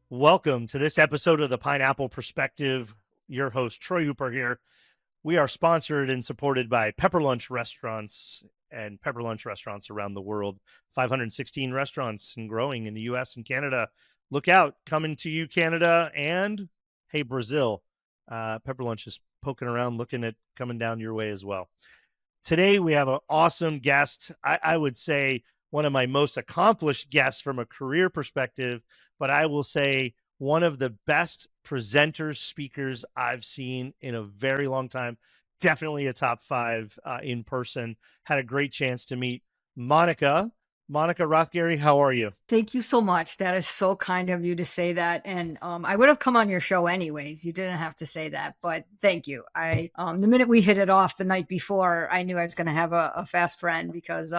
Welcome to this episode of the Pineapple Perspective. Your host, Troy Hooper here. We are sponsored and supported by Pepper Lunch Restaurants and Pepper Lunch Restaurants around the world. 516 restaurants and growing in the U.S. and Canada. Look out, coming to you, Canada, and hey, Brazil. Pepper Lunch is poking around, looking at coming down your way as well. Today, we have an awesome guest. I would say one of my most accomplished guests from a career perspective, but I will say one of the best presenters, speakers I've seen in a very long time. Definitely a top five in person. Had a great chance to meet Monica. Monica Rothgery, how are you? Thank you so much. That is so kind of you to say that. And I would have come on your show anyways. You didn't have to say that, but thank you. The minute we hit it off the night before, I knew I was going to have a fast friend because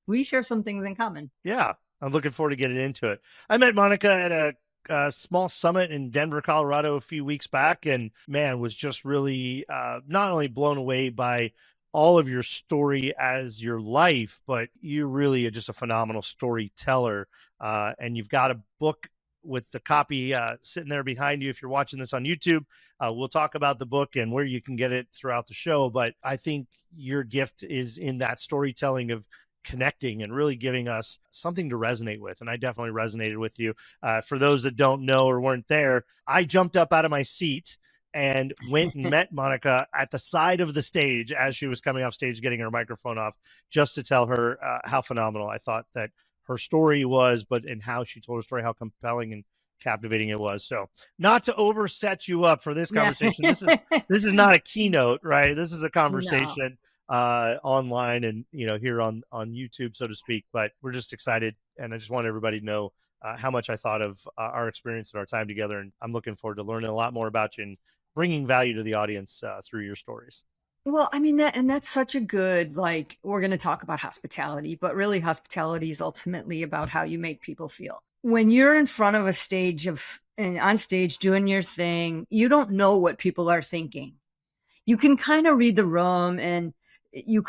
we share some things in common. Yeah, I'm looking forward to getting into it. I met Monica at a small summit in Denver, Colorado a few weeks back, and man, was just really not only blown away by all of your story as your life, but you really are just a phenomenal storyteller. And you've got a book with the copy sitting there behind you. If you're watching this on YouTube, we'll talk about the book and where you can get it throughout the show. But I think your gift is in that storytelling of connecting and really giving us something to resonate with. And I definitely resonated with you. For those that don't know or weren't there, I jumped up out of my seat and went and met Monica at the side of the stage as she was coming off stage, getting her microphone off, just to tell her how phenomenal I thought that her story was, but in how she told her story, how compelling and captivating it was. So not to overset you up for this conversation. This is not a keynote, right? This is a conversation online and, here on YouTube, so to speak, but we're just excited. And I just want everybody to know how much I thought of our experience and our time together. And I'm looking forward to learning a lot more about you and bringing value to the audience through your stories. Well, I mean, that's such a good, we're going to talk about hospitality, but really hospitality is ultimately about how you make people feel. When you're in front of a stage and on stage doing your thing, you don't know what people are thinking. You can kind of read the room and you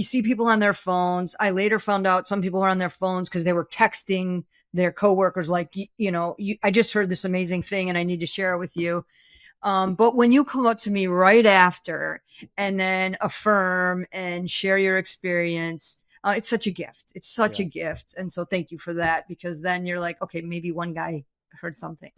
see people on their phones. I later found out some people were on their phones because they were texting their coworkers, I just heard this amazing thing and I need to share it with you. But when you come up to me right after and then affirm and share your experience, it's such a gift. It's such a gift. And so thank you for that, because then you're like, okay, maybe one guy heard something.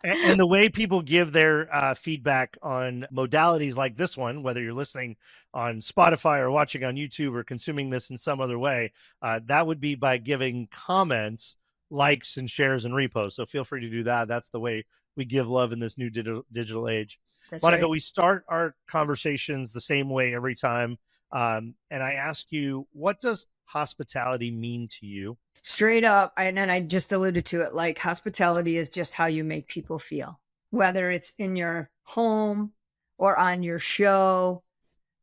And the way people give their feedback on modalities like this one, whether you're listening on Spotify or watching on YouTube or consuming this in some other way, that would be by giving comments, likes, and shares and reposts. So feel free to do that. That's the way we give love in this new digital age. That's Monica, right. we start our conversations the same way every time. And I ask you, what does hospitality mean to you? Straight up, and I just alluded to it, like hospitality is just how you make people feel, whether it's in your home or on your show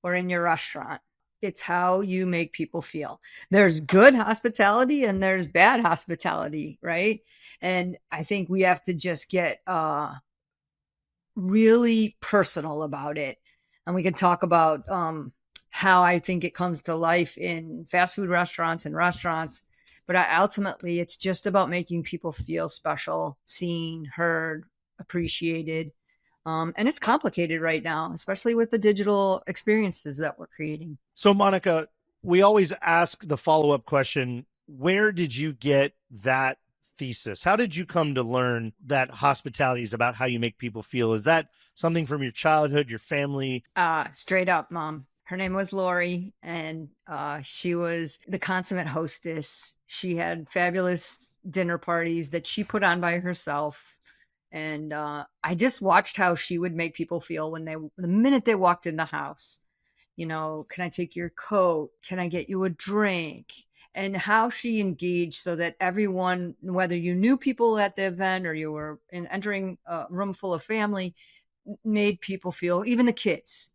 or in your restaurant. It's how you make people feel. There's good hospitality and there's bad hospitality, right? And I think we have to just get really personal about it. And we can talk about how I think it comes to life in fast food restaurants and restaurants. But ultimately, it's just about making people feel special, seen, heard, appreciated. And it's complicated right now, especially with the digital experiences that we're creating. So, Monica, we always ask the follow-up question, where did you get that thesis? How did you come to learn that hospitality is about how you make people feel? Is that something from your childhood, your family? Straight up, Mom. Her name was Lori, and she was the consummate hostess. She had fabulous dinner parties that she put on by herself. And I just watched how she would make people feel the minute they walked in the house. Can I take your coat? Can I get you a drink? And how she engaged so that everyone, whether you knew people at the event or you were entering a room full of family, made people feel, even the kids.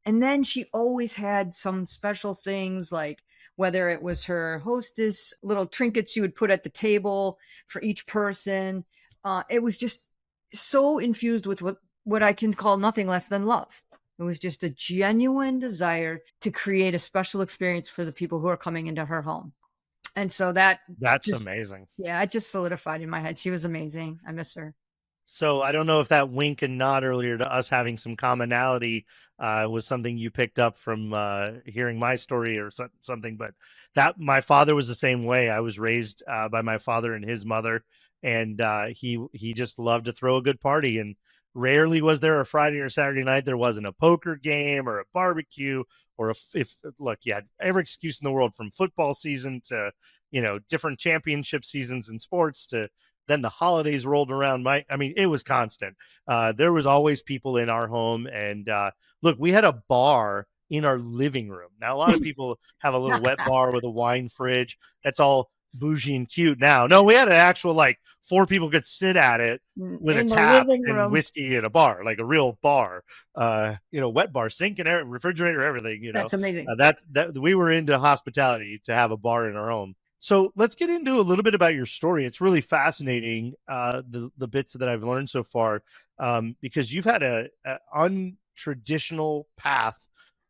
And then she always had some special things, like whether it was her hostess, little trinkets she would put at the table for each person. It was just so infused with what I can call nothing less than love. It was just a genuine desire to create a special experience for the people who are coming into her home. And so that That's just, amazing. yeah, it just solidified in my head. She was amazing. I miss her. So I don't know if that wink and nod earlier to us having some commonality was something you picked up from hearing my story or something, but that my father was the same way. I was raised by my father and his mother, and he just loved to throw a good party. And rarely was there a Friday or Saturday night there wasn't a poker game or a barbecue or if look, you had every excuse in the world from football season to different championship seasons in sports to then the holidays rolled around. I mean, it was constant. There was always people in our home. And look, we had a bar in our living room. Now, a lot of people have a little wet bar with a wine fridge. That's all bougie and cute now. No, we had an actual, like, 4 people could sit at it with a In the tap living and room. whiskey in a bar, like a real bar, wet bar, sink and refrigerator, everything, That's amazing. that we were into hospitality to have a bar in our home. So let's get into a little bit about your story. It's really fascinating, the bits that I've learned so far, because you've had a untraditional path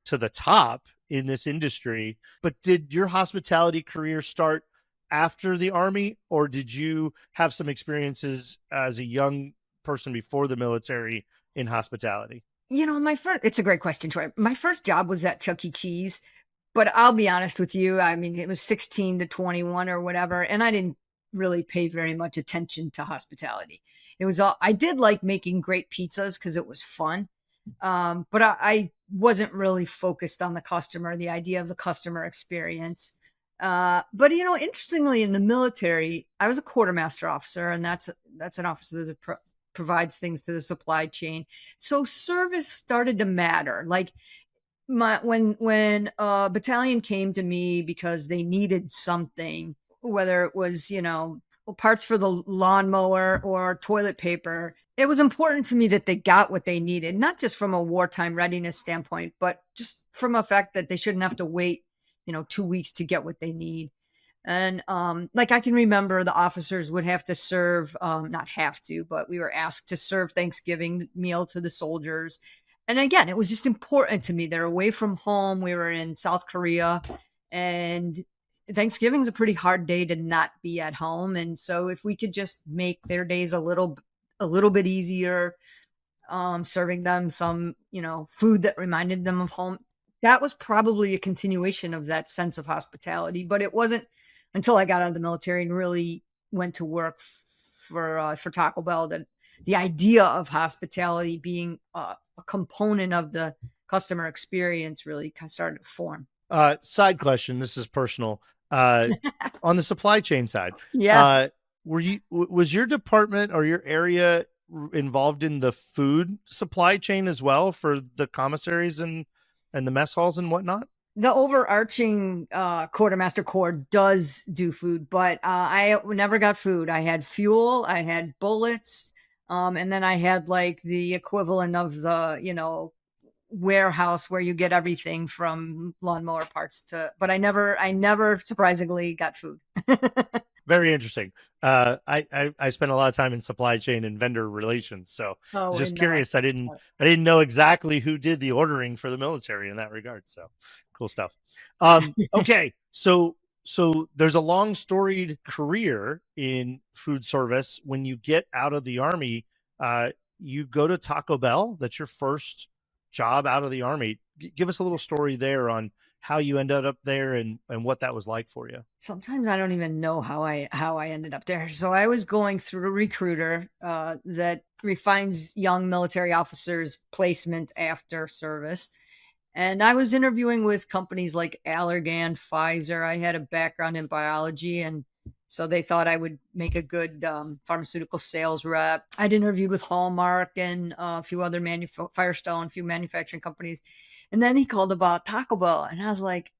to the top in this industry. But did your hospitality career start after the Army, or did you have some experiences as a young person before the military in hospitality? It's a great question, Troy. My first job was at Chuck E. Cheese, but I'll be honest with you. I mean, it was 16 to 21 or whatever, and I didn't really pay very much attention to hospitality. It was all, I did like making great pizzas because it was fun. But I wasn't really focused on the customer, the idea of the customer experience. But interestingly, in the military, I was a quartermaster officer, and that's an officer that provides things to the supply chain. So service started to matter. Like when a battalion came to me because they needed something, whether it was parts for the lawnmower or toilet paper, it was important to me that they got what they needed, not just from a wartime readiness standpoint, but just from a fact that they shouldn't have to wait 2 weeks to get what they need. And like I can remember the officers would have to serve, not have to, but we were asked to serve Thanksgiving meal to the soldiers. And again, it was just important to me. They're away from home. We were in South Korea, and Thanksgiving's a pretty hard day to not be at home. And so if we could just make their days a little bit easier, serving them some, food that reminded them of home, that was probably a continuation of that sense of hospitality. But it wasn't until I got out of the military and really went to work for Taco Bell that the idea of hospitality being a component of the customer experience really kind of started to form. Side question. This is personal. On the supply chain side, Yeah. Was your department or your area involved in the food supply chain as well for the commissaries and the mess halls and whatnot? The overarching quartermaster corps does do food, but I never got food. I had fuel, I had bullets, and then I had like the equivalent of the warehouse where you get everything from lawnmower parts to. But I never surprisingly got food. Very interesting. I spent a lot of time in supply chain and vendor relations, so Oh, just and curious. I didn't know exactly who did the ordering for the military in that regard. So cool stuff. Okay, so there's a long storied career in food service. When you get out of the Army, you go to Taco Bell. That's your first job out of the Army. Give us a little story there on how you ended up there and what that was like for you. sometimes I don't even know how I ended up there. So I was going through a recruiter that refines young military officers placement after service. And I was interviewing with companies like Allergan, Pfizer. I had a background in biology, and so they thought I would make a good pharmaceutical sales rep. I'd interviewed with Hallmark and a few other Firestone, a few manufacturing companies. And then he called about Taco Bell, and I was like,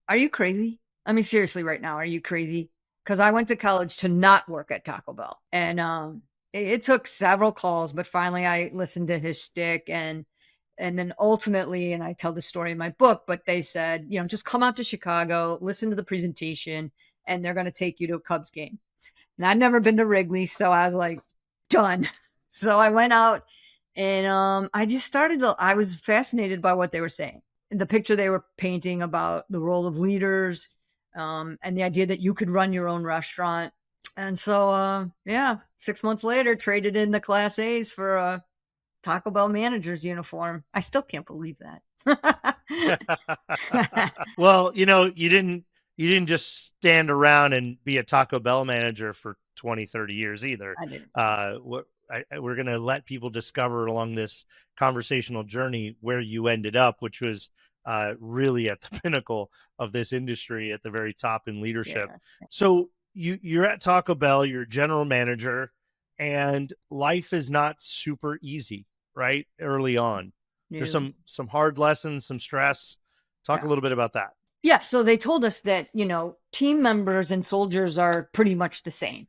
are you crazy? I mean, seriously, right now, are you crazy? Because I went to college to not work at Taco Bell, and it took several calls, but finally I listened to his stick, and then ultimately, and I tell the story in my book, but they said, just come out to Chicago, listen to the presentation, and they're going to take you to a Cubs game. And I'd never been to Wrigley, so I was like, done. So I went out, and I was fascinated by what they were saying. The picture they were painting about the role of leaders, and the idea that you could run your own restaurant. And so, 6 months later, traded in the Class A's for a Taco Bell manager's uniform. I still can't believe that. Well, you didn't just stand around and be a Taco Bell manager for 20, 30 years either. I didn't. We're going to let people discover along this conversational journey where you ended up, which was really at the pinnacle of this industry, at the very top in leadership. Yeah. So you're at Taco Bell, you're general manager, and life is not super easy, right? Early on, there's some hard lessons, some stress. Talk a little bit about that. Yeah. So they told us that, team members and soldiers are pretty much the same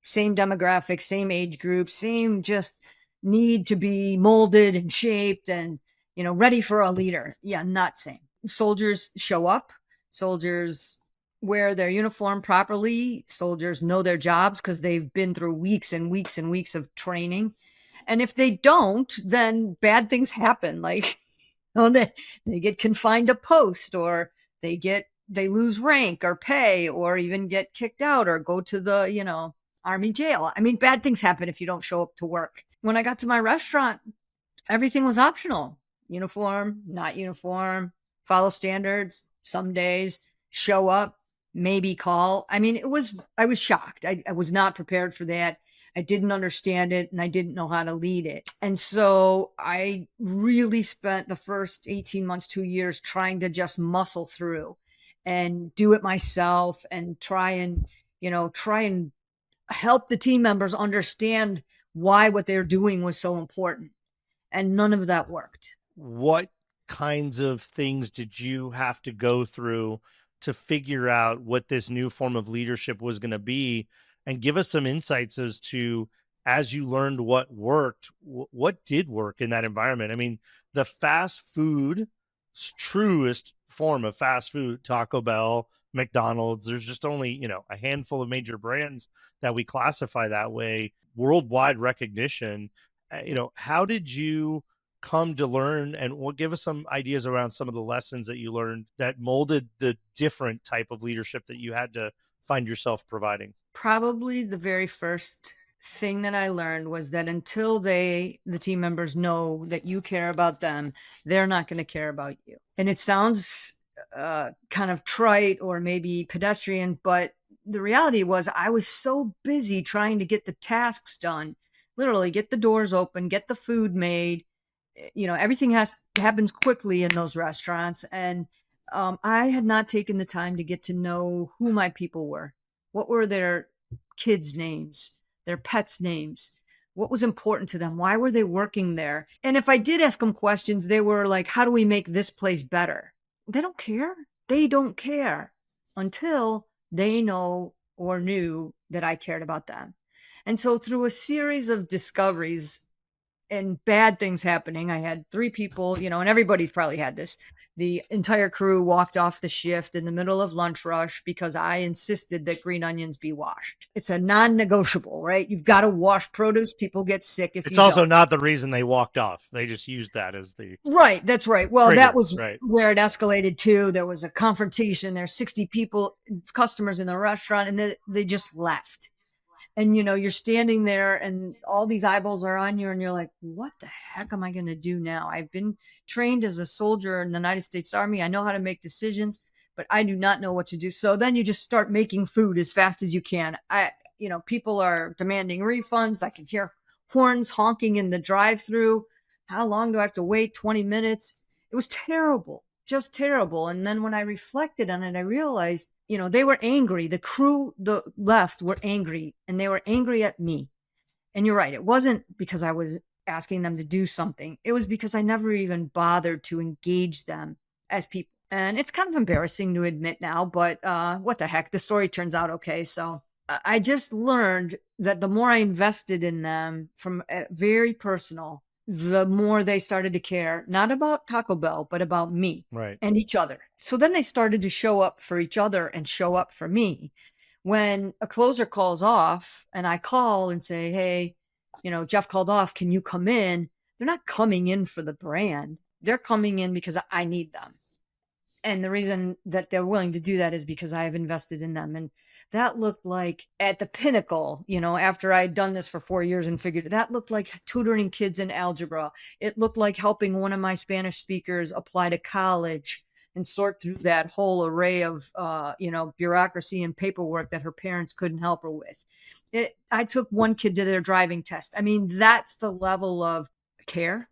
demographic, same age group, same just need to be molded and shaped and, ready for a leader. Yeah, not same. Soldiers show up. Soldiers wear their uniform properly. Soldiers know their jobs because they've been through weeks and weeks and weeks of training. And if they don't, then bad things happen. Like, they get confined to post, or they lose rank or pay, or even get kicked out or go to the, Army jail. I mean, bad things happen if you don't show up to work. When I got to my restaurant, everything was optional. Uniform, not uniform, follow standards, some days, show up, maybe call. I mean, I was shocked. I was not prepared for that. I didn't understand it, and I didn't know how to lead it. And so I really spent the first 18 months, 2 years trying to just muscle through and do it myself and try and help the team members understand why what they're doing was so important. And none of that worked. What kinds of things did you have to go through to figure out what this new form of leadership was going to be? And give us some insights as you learned what worked, what did work in that environment. I mean, the fast food, truest form of fast food, Taco Bell, McDonald's, there's just only, a handful of major brands that we classify that way, worldwide recognition. How did you come to learn, and give us some ideas around some of the lessons that you learned that molded the different type of leadership that you had to find yourself providing? Probably the very first thing that I learned was that until the team members know that you care about them, they're not going to care about you. And it sounds kind of trite or maybe pedestrian, but the reality was I was so busy trying to get the tasks done, literally get the doors open, get the food made. Everything happens quickly in those restaurants. And I had not taken the time to get to know who my people were. What were their kids' names, their pets' names? What was important to them? Why were they working there? And if I did ask them questions, they were like, how do we make this place better? They don't care. They don't care until they know or knew that I cared about them. And so through a series of discoveries and bad things happening, I had 3 people, and everybody's probably had this. The entire crew walked off the shift in the middle of lunch rush because I insisted that green onions be washed. It's a non-negotiable, right? You've got to wash produce. People get sick if it's you also don't. Not the reason they walked off. They just used that as the right. That's right. Well, trigger, that was right, where it escalated to. There was a confrontation. There's 60 people, customers in the restaurant, and they just left. And, you're standing there and all these eyeballs are on you and you're like, what the heck am I going to do now? I've been trained as a soldier in the United States Army. I know how to make decisions, but I do not know what to do. So then you just start making food as fast as you can. People are demanding refunds. I can hear horns honking in the drive-thru. How long do I have to wait? 20 minutes. It was terrible, just terrible. And then when I reflected on it, I realized, they were angry. The crew, the left, were angry, and they were angry at me. And you're right. It wasn't because I was asking them to do something. It was because I never even bothered to engage them as people. And it's kind of embarrassing to admit now, but what the heck? The story turns out okay. So I just learned that the more I invested in them from very personal, the more they started to care, not about Taco Bell, but about me, right, and each other. So then they started to show up for each other and show up for me. When a closer calls off and I call and say, hey, Jeff called off, can you come in? They're not coming in for the brand. They're coming in because I need them. And the reason that they're willing to do that is because I have invested in them. And that looked like at the pinnacle, after I had done this for 4 years and figured that looked like tutoring kids in algebra. It looked like helping one of my Spanish speakers apply to college and sort through that whole array of, bureaucracy and paperwork that her parents couldn't help her with. I took one kid to their driving test. I mean, that's the level of care,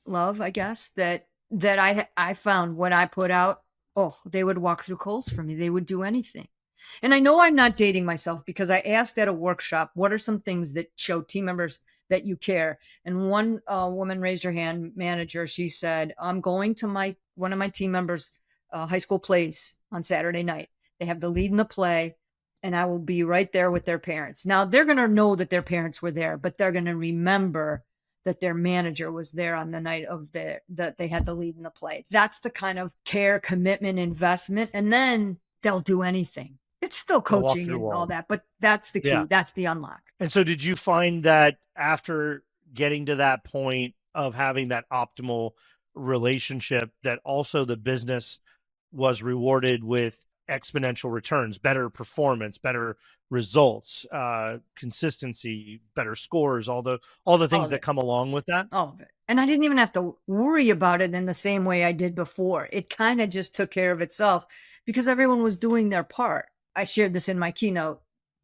love, I guess, that I found when I put out. Oh, they would walk through coals for me. They would do anything. And I know I'm not dating myself because I asked at a workshop, what are some things that show team members that you care? And one woman raised her hand, manager. She said, I'm going to one of my team members' high school plays on Saturday night. They have the lead in the play, and I will be right there with their parents. Now, they're going to know that their parents were there, but they're going to remember that their manager was there on the night that they had the lead in the play. That's the kind of care, commitment, investment. And then they'll do anything. It's still coaching and all that, but that's the key. Yeah. That's the unlock. And so did you find that after getting to that point of having that optimal relationship, that also the business was rewarded with exponential returns, better performance, better results, consistency, better scores, all the things that come along with that? All of it. And I didn't even have to worry about it in the same way I did before. It kind of just took care of itself because everyone was doing their part. I shared this in my keynote.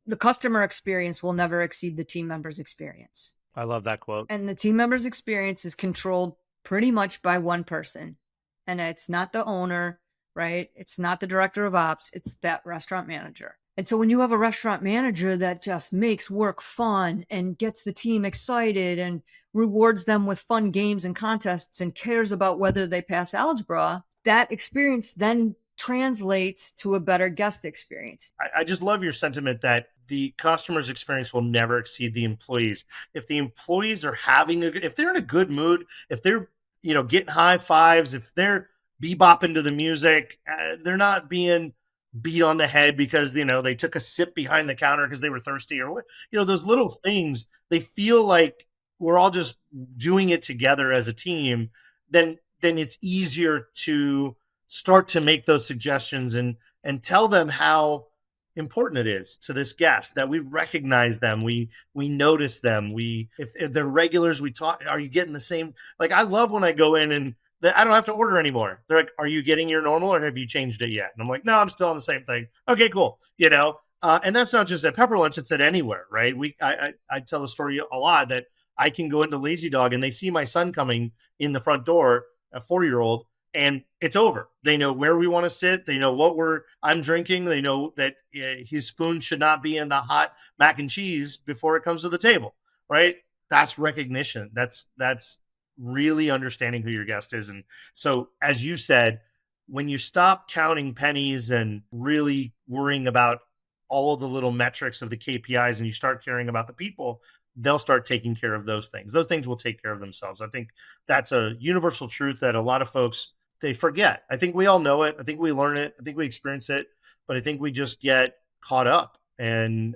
The customer experience will never exceed the team member's experience. I love that quote. And the team member's experience is controlled pretty much by one person. And it's not the owner, right? It's not the director of ops. It's that restaurant manager. And so when you have a restaurant manager that just makes work fun and gets the team excited and rewards them with fun games and contests and cares about whether they pass algebra, that experience then translates to a better guest experience. I just love your sentiment that the customer's experience will never exceed the employees. If the employees are if they're in a good mood, if they're, getting high fives, if they're bebopping to the music, they're not being beat on the head because, they took a sip behind the counter because they were thirsty or what, those little things, they feel like we're all just doing it together as a team, then it's easier to start to make those suggestions and tell them how important it is to this guest that we recognize them, we notice them, if they're regulars, we talk, are you getting the same? Like, I love when I go in and I don't have to order anymore. They're like, are you getting your normal or have you changed it yet? And I'm like, no, I'm still on the same thing. Okay, cool. And that's not just at Pepper Lunch, it's at anywhere, right? I tell the story a lot that I can go into Lazy Dog and they see my son coming in the front door, a 4-year-old, and it's over. They know where we want to sit. They know what I'm drinking. They know that his spoon should not be in the hot mac and cheese before it comes to the table, right? That's recognition. That's really understanding who your guest is. And so, as you said, when you stop counting pennies and really worrying about all of the little metrics of the KPIs and you start caring about the people, they'll start taking care of those things. Those things will take care of themselves. I think that's a universal truth that a lot of folks, they forget. I think we all know it. I think we learn it. I think we experience it, but I think we just get caught up. And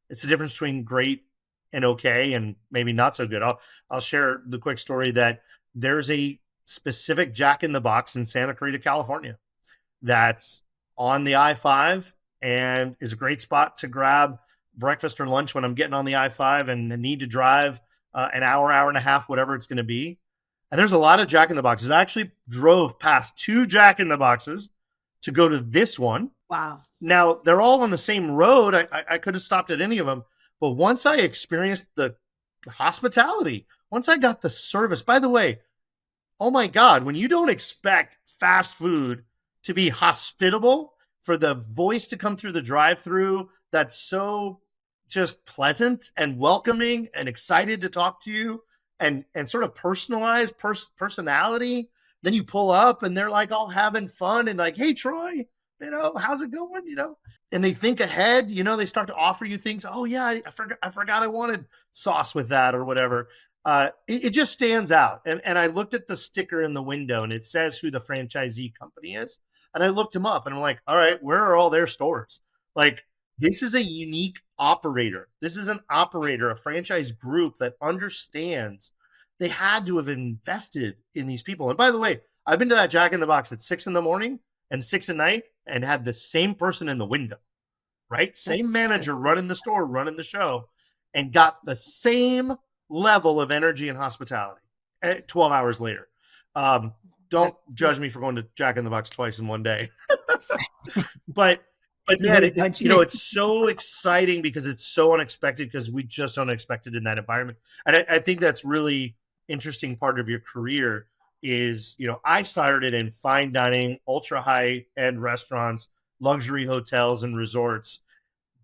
it's the difference between great and okay, and maybe not so good. I'll share the quick story that there's a specific Jack in the Box in Santa Clarita, California, that's on the I-5 and is a great spot to grab breakfast or lunch when I'm getting on the I-5 and need to drive an hour and a half, whatever it's going to be. And there's a lot of Jack in the Boxes. I actually drove past 2 Jack in the Boxes to go to this one. Wow. Now, they're all on the same road. I could have stopped at any of them. But once I experienced the hospitality, once I got the service, by the way, oh my God, when you don't expect fast food to be hospitable, for the voice to come through the drive-thru that's so just pleasant and welcoming and excited to talk to you and sort of personalized personality, then you pull up and they're like all having fun and like, hey, Troy, how's it going? And they think ahead, they start to offer you things. Oh yeah, I forgot I wanted sauce with that or whatever. It just stands out. And I looked at the sticker in the window and it says who the franchisee company is. And I looked them up and I'm like, all right, where are all their stores? Like, this is a unique operator. This is an operator, a franchise group that understands they had to have invested in these people. And by the way, I've been to that Jack in the Box at 6 in the morning and 6 at night and had the same person in the window, right? Same That's good. manager running the store, running the show, and got the same level of energy and hospitality 12 hours later. Don't judge me for going to Jack in the Box twice in one day. but man, No it's judgment. so exciting because it's so unexpected, because we just don't expect it in that environment. And I think that's really interesting part of your career is, I started in fine dining, ultra high end restaurants, luxury hotels and resorts,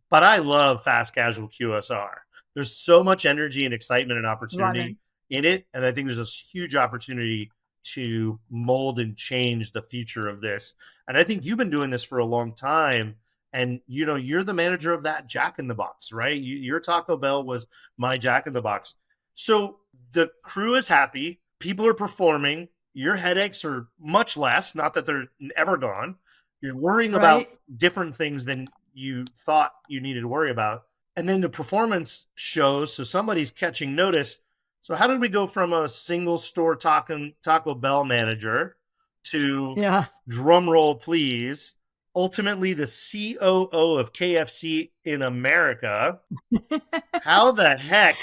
but I love fast casual QSR. There's so much energy and excitement and opportunity Running. in it. And I think there's this huge opportunity to mold and change the future of this. And I think you've been doing this for a long time. And, you're the manager of that Jack in the Box, right? Your Taco Bell was my Jack in the Box. So the crew is happy. People are performing. Your headaches are much less. Not that they're ever gone. You're worrying about Right. different things than you thought you needed to worry about. And then the performance shows. So somebody's catching notice. So how did we go from a single store Taco Bell manager to, Yeah. drum roll please, ultimately the COO of KFC in America? How the heck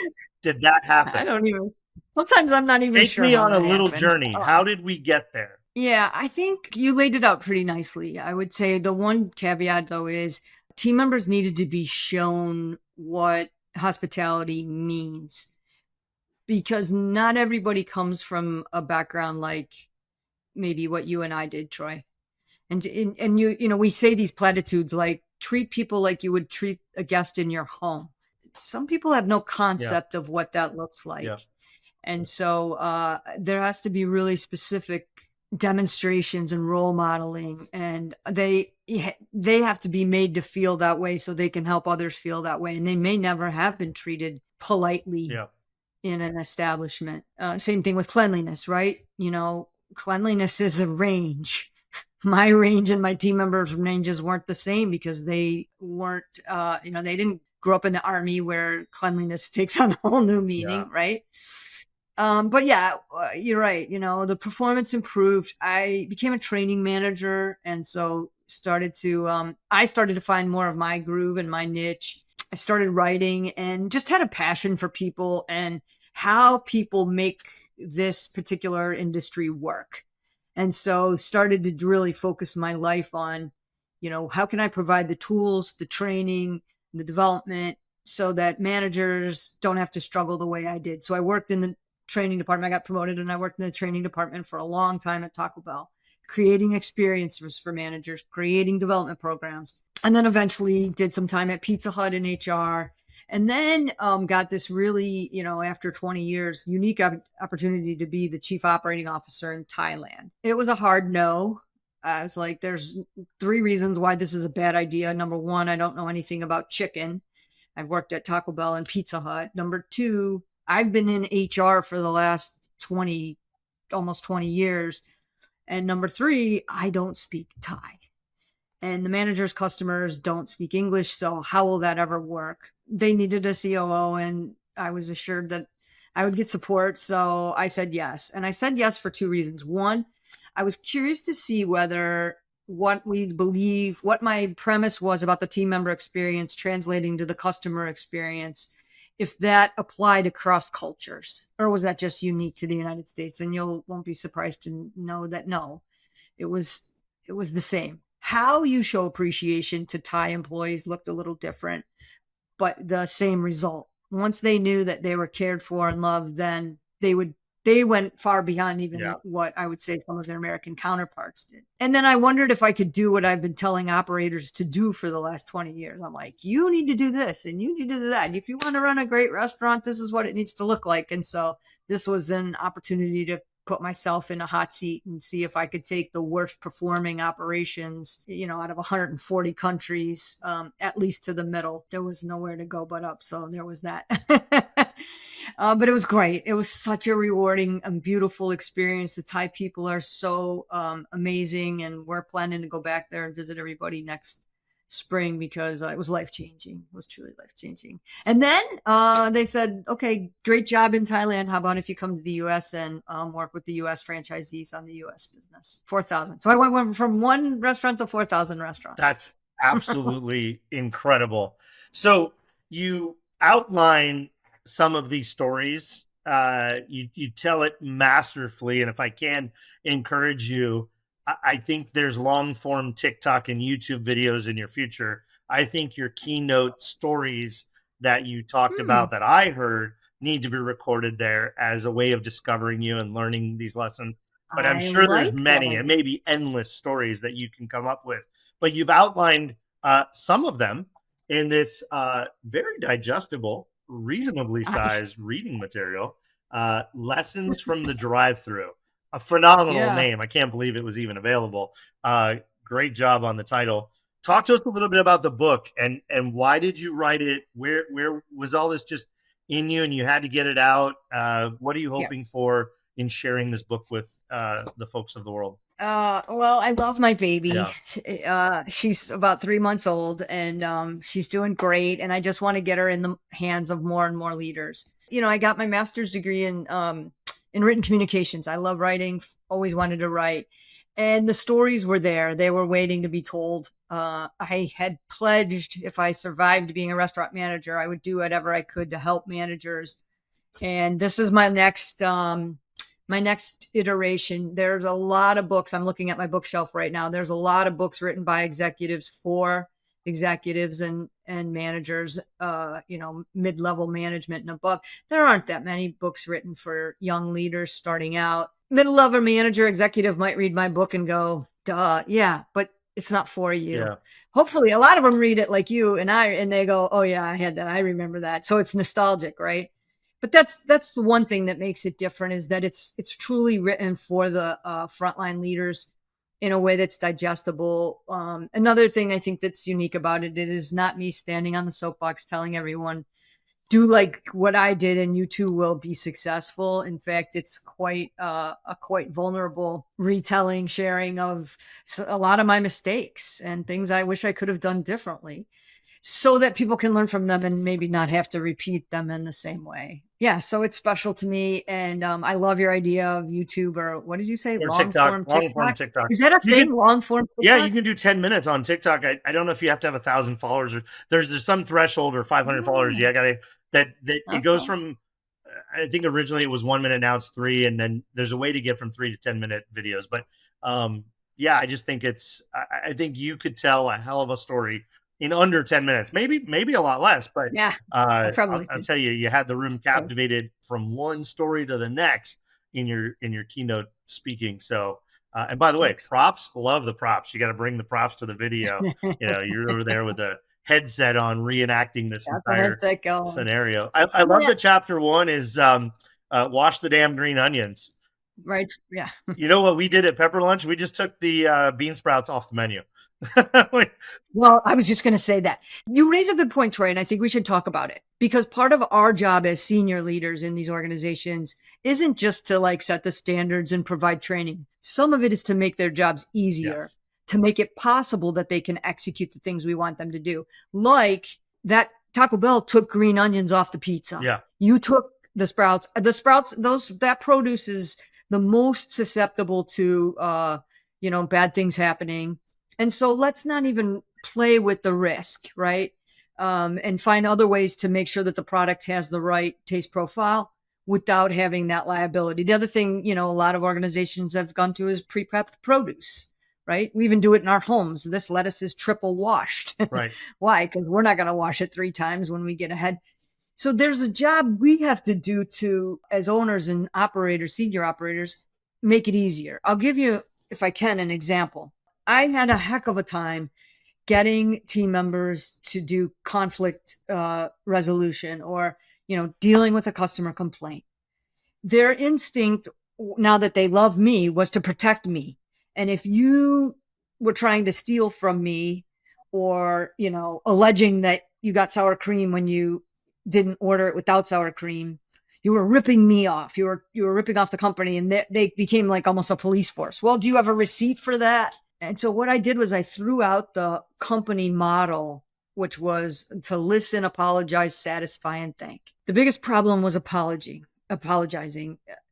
did that I happen? don't even, sometimes I'm not even Take sure me how on a that little happened. journey. How did we get there? Yeah, I think you laid it out pretty nicely. I would say the one caveat though is team members needed to be shown what hospitality means, because not everybody comes from a background like maybe what you and I did, Troy. And we say these platitudes like treat people like you would treat a guest in your home. Some people have no Yeah. concept of what that looks Yeah. like. And so there has to be really specific demonstrations and role modeling, and they have to be made to feel that way so they can help others feel that way. And they may never have been treated politely Yeah. in an establishment. Same thing with cleanliness, right? Cleanliness is a range. My range and my team members' ranges weren't the same because they weren't, they didn't grow up in the army where cleanliness takes on a whole new Yeah. meaning, right? But yeah, you're right. The performance improved. I became a training manager, and so I started to find more of my groove and my niche. I started writing and just had a passion for people and how people make this particular industry work. And so started to really focus my life on, how can I provide the tools, the training, the development so that managers don't have to struggle the way I did. So I worked in the training department. I got promoted and I worked in the training department for a long time at Taco Bell, creating experiences for managers, creating development programs. And then eventually did some time at Pizza Hut in HR. And then got this really, after 20 years, unique opportunity to be the chief operating officer in Thailand. It was a hard no. I was like, there's 3 reasons why this is a bad idea. Number 1, I don't know anything about chicken. I've worked at Taco Bell and Pizza Hut. Number 2, I've been in HR for the last almost 20 years. And number 3, I don't speak Thai. And the manager's customers don't speak English. So how will that ever work? They needed a COO, and I was assured that I would get support. So I said yes. And I said yes for 2 reasons. One, I was curious to see whether what my premise was about the team member experience translating to the customer experience, if that applied across cultures, or was that just unique to the United States? And won't be surprised to know that no, it was the same. How you show appreciation to Thai employees looked a little different, but the same result. Once they knew that they were cared for and loved, then they went far beyond even Yeah. what I would say some of their American counterparts did. And then I wondered if I could do what I've been telling operators to do for the last 20 years. I'm like, you need to do this and you need to do that. If you want to run a great restaurant, this is what it needs to look like. And so this was an opportunity to put myself in a hot seat and see if I could take the worst performing operations, out of 140 countries, at least to the middle. There was nowhere to go but up. So there was that. But it was great. It was such a rewarding and beautiful experience. The Thai people are so amazing, and we're planning to go back there and visit everybody next spring because it was life-changing. It was truly life-changing. And then they said, okay, great job in Thailand. How about if you come to the US and work with the US franchisees on the US business? 4,000. So I went from one restaurant to 4,000 restaurants. That's absolutely incredible. So you outline some of these stories. You tell it masterfully. And if I can encourage you, I think there's long form TikTok and YouTube videos in your future. I think your keynote stories that you talked about that I heard need to be recorded there as a way of discovering you and learning these lessons. But I'm sure there's many and maybe endless stories that you can come up with. But you've outlined some of them in this very digestible, reasonably sized reading material, Lessons from the Drive Thru. A phenomenal name. I can't believe it was even available. Great job on the title. Talk to us a little bit about the book and why did you write it? Where was all this just in you and you had to get it out? What are you hoping for in sharing this book with the folks of the world? Well, I love my baby. She's about 3 months old and she's doing great. And I just want to get her in the hands of more and more leaders. You know, I got my master's degree in written communications. I love writing, always wanted to write. And the stories were there. They were waiting to be told. I had pledged if I survived being a restaurant manager, I would do whatever I could to help managers. And this is my next iteration. There's a lot of books. I'm looking at my bookshelf right now. There's a lot of books written by executives for executives and managers, mid-level management and above. There aren't that many books written for young leaders starting out. Middle-level manager executive might read my book and go, duh, yeah, but it's not for you. Yeah. Hopefully a lot of them read it like you and they go, oh yeah, I had that. I remember that. So it's nostalgic, right? But that's the one thing that makes it different is that it's truly written for the frontline leaders in a way that's digestible. Another thing I think that's unique about it is not me standing on the soapbox telling everyone, do like what I did and you too will be successful. In fact, it's quite a quite vulnerable retelling, sharing of a lot of my mistakes and things I wish I could have done differently so that people can learn from them and maybe not have to repeat them in the same way. Yeah, so it's special to me. And I love your idea of YouTube or what did you say? Long form TikTok. Is that a thing? Long form TikTok? Yeah, you can do 10 minutes on TikTok. I don't know if you have to have 1,000 followers or there's some threshold or 500 followers. Yeah, it goes from, I think originally it was 1 minute, now it's 3. And then there's a way to get from 3 to 10-minute videos. But yeah, I just think I think you could tell a hell of a story in under 10 minutes, maybe a lot less, but yeah, I'll tell you, you had the room captivated from one story to the next in your keynote speaking. So, and by the way, props, love the props. You got to bring the props to the video. You're over there with a headset on reenacting this entire scenario. I love that chapter 1 is wash the damn green onions. Right. Yeah. You know what we did at Pepper Lunch? We just took the bean sprouts off the menu. Well, I was just going to say that. You raise a good point, Troy, and I think we should talk about it because part of our job as senior leaders in these organizations isn't just to set the standards and provide training. Some of it is to make their jobs easier, to make it possible that they can execute the things we want them to do. Like that Taco Bell took green onions off the pizza. Yeah. You took the sprouts. The sprouts, that produce is the most susceptible to, bad things happening. And so let's not even play with the risk, right? And find other ways to make sure that the product has the right taste profile without having that liability. The other thing, a lot of organizations have gone to is pre-prepped produce, right? We even do it in our homes. This lettuce is triple washed. Right. Why? Because we're not going to wash it 3 times when we get ahead. So there's a job we have to do to, as owners and operators, senior operators, make it easier. I'll give you, if I can, an example. I had a heck of a time getting team members to do conflict resolution or, dealing with a customer complaint. Their instinct, now that they love me, was to protect me. And if you were trying to steal from me or, alleging that you got sour cream when you didn't order it without sour cream, you were ripping me off. You were ripping off the company, and they became like almost a police force. Well, do you have a receipt for that? And so what I did was I threw out the company model, which was to listen, apologize, satisfy, and thank. The biggest problem was apologizing.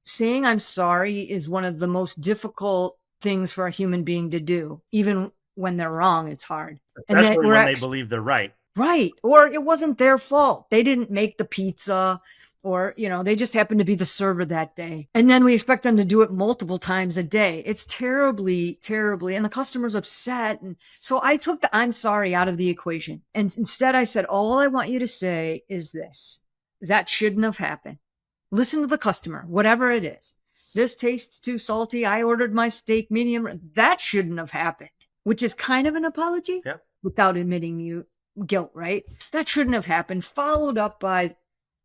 Saying I'm sorry is one of the most difficult things for a human being to do. Even when they're wrong, it's hard. And that Especially when they believe they're right. right. Or it wasn't their fault. They didn't make the pizza, or, they just happened to be the server that day. And then we expect them to do it multiple times a day. It's terribly, terribly, and the customer's upset. And so I took the I'm sorry out of the equation. And instead I said, all I want you to say is this: that shouldn't have happened. Listen to the customer, whatever it is. This tastes too salty. I ordered my steak medium. That shouldn't have happened, which is kind of an apology without admitting guilt, right? That shouldn't have happened. Followed up by,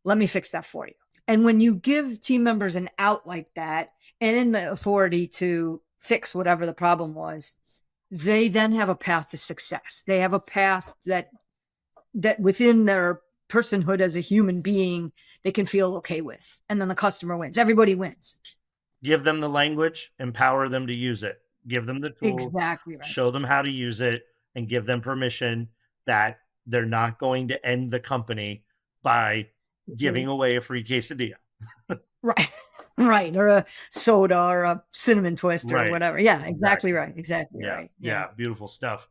let me fix that for you. And when you give team members an out like that, and in the authority to fix whatever the problem was, they then have a path to success. They have a path that within their personhood as a human being, they can feel okay with. And then the customer wins. Everybody wins. Give them the language, empower them to use it. Give them the tools, exactly right. Show them how to use it, and give them permission that they're not going to end the company by giving away a free quesadilla. Right. Right. Or a soda or a cinnamon twist or whatever. Yeah, exactly right. Exactly right. Yeah. Beautiful stuff.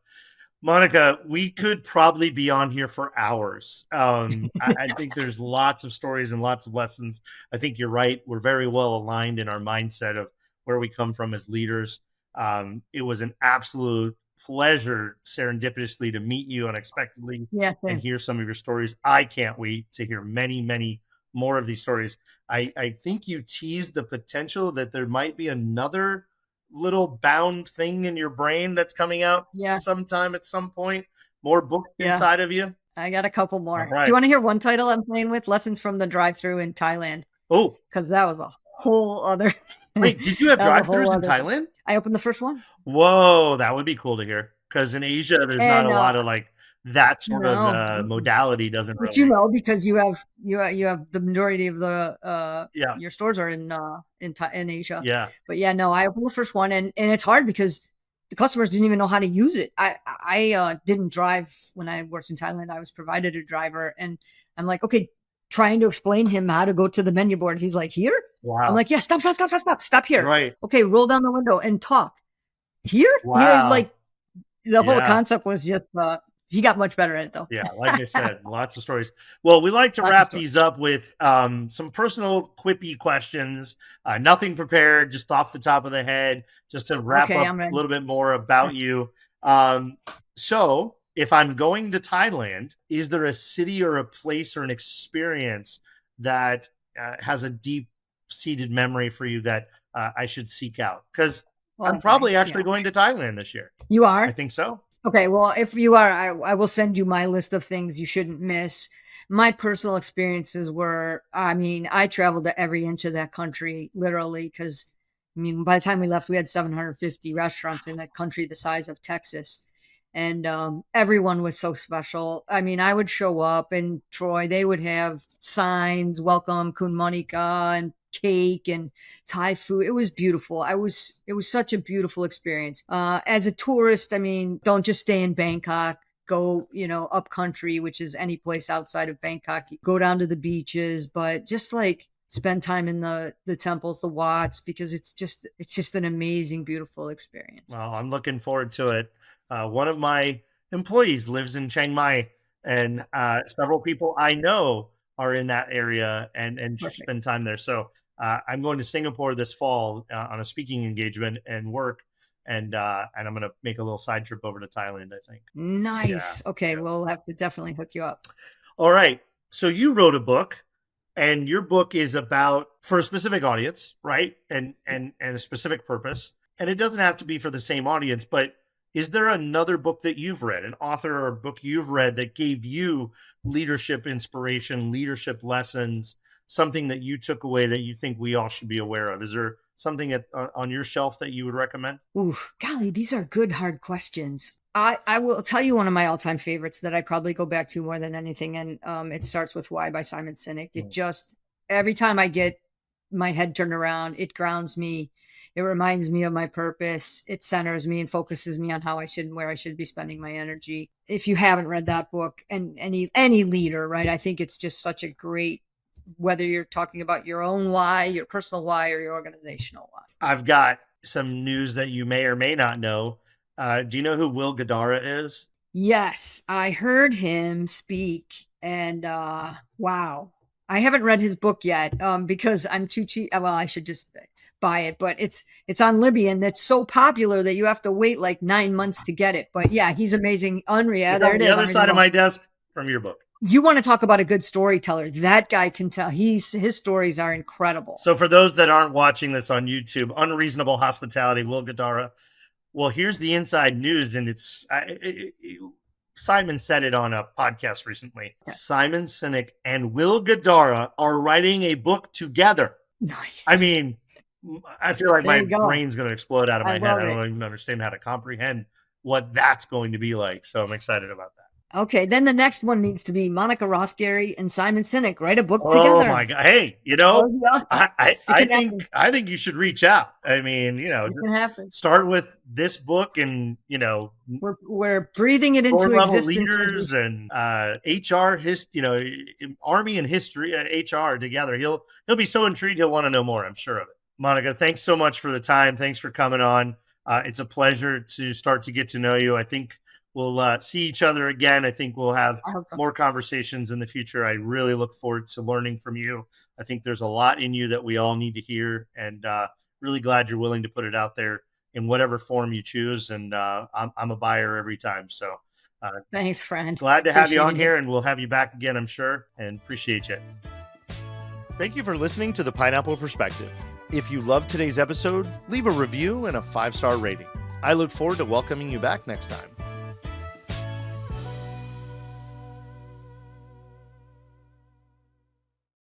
Monica, we could probably be on here for hours. I think there's lots of stories and lots of lessons. I think you're right. We're very well aligned in our mindset of where we come from as leaders. It was an absolute pleasure, serendipitously, to meet you unexpectedly and hear some of your stories. I can't wait to hear many, many more of these stories. I think you teased the potential that there might be another little bound thing in your brain that's coming out sometime at some point. More books inside of you. I got a couple more. Right. Do you want to hear one title I'm playing with? Lessons from the Drive Thru in Thailand. Oh, because that was a whole other. Wait, did you have Drive Thrus in Thailand? I opened the first one. Whoa, that would be cool to hear. Because in Asia, there's not a lot of like that sort of modality. Doesn't but really. Because you have the majority of the your stores are in Asia. Yeah. But I opened the first one, and it's hard because the customers didn't even know how to use it. I didn't drive when I worked in Thailand. I was provided a driver, and I'm like, okay, trying to explain him how to go to the menu board. He's like, here? Wow. I'm like, yeah, stop here. Right. Okay, roll down the window and talk. Here? Wow. Yeah, like the whole concept was just he got much better at it though. Yeah, like I said, lots of stories. Well, we like to wrap these up with some personal quippy questions. Nothing prepared, just off the top of the head, just to wrap up a little bit more about you. So if I'm going to Thailand, is there a city or a place or an experience that has a deep-seated memory for you that I should seek out? Because I'm probably actually going to Thailand this year. You are? I think so. Okay, well, if you are, I will send you my list of things you shouldn't miss. My personal experiences were, I traveled to every inch of that country, literally, because, by the time we left, we had 750 restaurants in that country the size of Texas. And everyone was so special. I would show up in Troy. They would have signs, welcome, Kun Monica, and cake and Thai food. It was beautiful. It was such a beautiful experience. As a tourist, don't just stay in Bangkok. Go, up country, which is any place outside of Bangkok. Go down to the beaches, but just like spend time in the temples, the Watts, because it's just an amazing, beautiful experience. Well, I'm looking forward to it. One of my employees lives in Chiang Mai, and several people I know are in that area and spend time there. So I'm going to Singapore this fall on a speaking engagement and work, and I'm going to make a little side trip over to Thailand, I think. Nice. Yeah. Okay, we'll have to definitely hook you up. All right. So you wrote a book, and your book is about for a specific audience, right? And a specific purpose. And it doesn't have to be for the same audience, but is there another book that you've read, an author or a book you've read that gave you leadership inspiration, leadership lessons, something that you took away that you think we all should be aware of? Is there something on your shelf that you would recommend? Ooh, golly, these are good, hard questions. I will tell you one of my all-time favorites that I probably go back to more than anything, and it starts with Why by Simon Sinek. It just, every time I get my head turned around. It grounds me. It reminds me of my purpose. It centers me and focuses me on how I should and where I should be spending my energy. If you haven't read that book, and any leader, right? I think it's just such a great, whether you're talking about your own why, your personal why, or your organizational why. I've got some news that you may or may not know. Do you know who Will Guidara is? Yes, I heard him speak, and wow. I haven't read his book yet because I'm too cheap. Well, I should just buy it, but it's on Libby, and it's so popular that you have to wait like 9 months to get it. But yeah, he's amazing. Unreal. There it is. The other side of my desk from your book. You want to talk about a good storyteller? That guy can tell. His stories are incredible. So for those that aren't watching this on YouTube, Unreasonable Hospitality, Will Guidara. Well, here's the inside news, and it's Simon said it on a podcast recently. Yeah. Simon Sinek and Will Guidara are writing a book together. Nice. I mean, I feel like my brain's going to explode out of my head. I don't even understand how to comprehend what that's going to be like. So I'm excited about that. Okay, then the next one needs to be Monica Rothgery and Simon Sinek. Write a book together. Oh my God! Hey, I think you should reach out. I mean, start with this book, and we're breathing it into existence. Leaders and HR, Army and history, HR together. He'll be so intrigued. He'll want to know more. I'm sure of it. Monica, thanks so much for the time. Thanks for coming on. It's a pleasure to start to get to know you. I think we'll see each other again. I think we'll have more conversations in the future. I really look forward to learning from you. I think there's a lot in you that we all need to hear, and really glad you're willing to put it out there in whatever form you choose. And I'm a buyer every time. So thanks, friend. Glad to have you on here, and we'll have you back again, I'm sure, and appreciate you. Thank you for listening to The Pineapple Perspective. If you loved today's episode, leave a review and a 5-star rating. I look forward to welcoming you back next time.